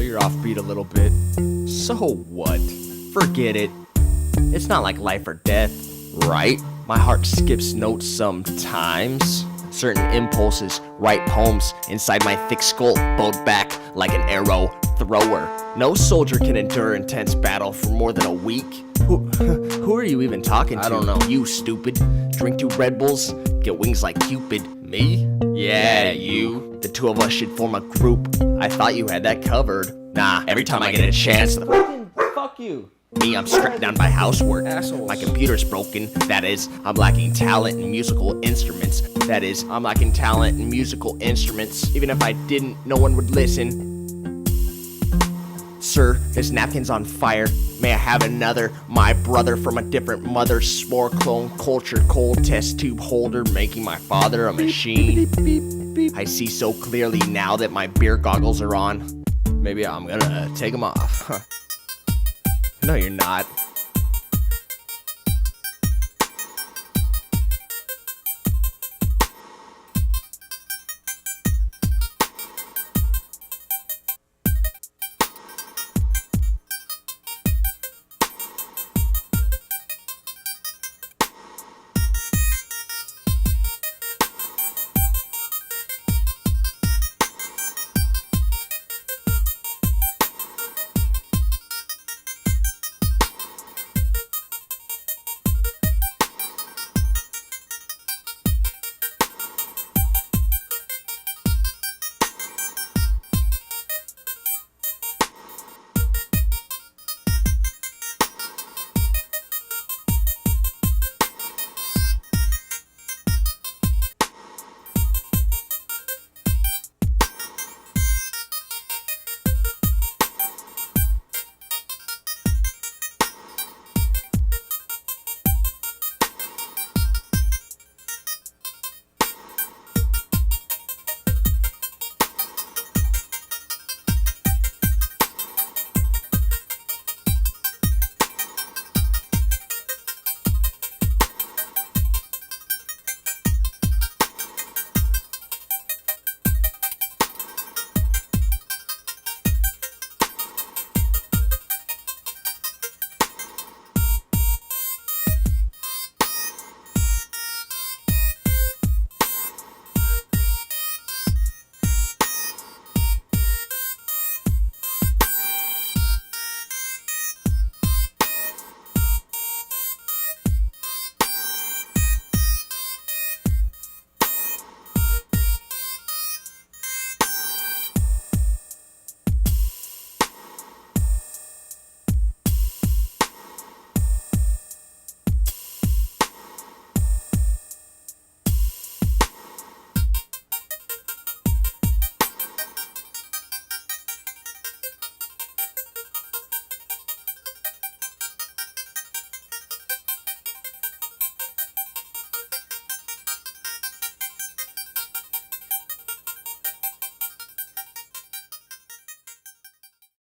you're offbeat a little bit. So what? Forget it. It's not like life or death, right? My heart skips notes sometimes. Certain impulses write poems inside my thick skull, bowed back like an arrow thrower. No soldier can endure intense battle for more than a week. Who are you even talking to? I don't know. You stupid. Drink 2 Red Bulls, get wings like Cupid. Me? Yeah, you. The 2 of us should form a group. I thought you had that covered. Nah, every time I get a chance. Fuck you. Me, I'm stripped down by housework. Assholes. My computer's broken. That is, I'm lacking talent in musical instruments. That is, I'm lacking talent in musical instruments. Even if I didn't, no one would listen. Sir, his napkin's on fire. May I have another? My brother from a different mother. Spore clone, cultured cold test tube holder, making my father a machine. I see so clearly now that my beer goggles are on. Maybe I'm gonna take them off. No, you're not.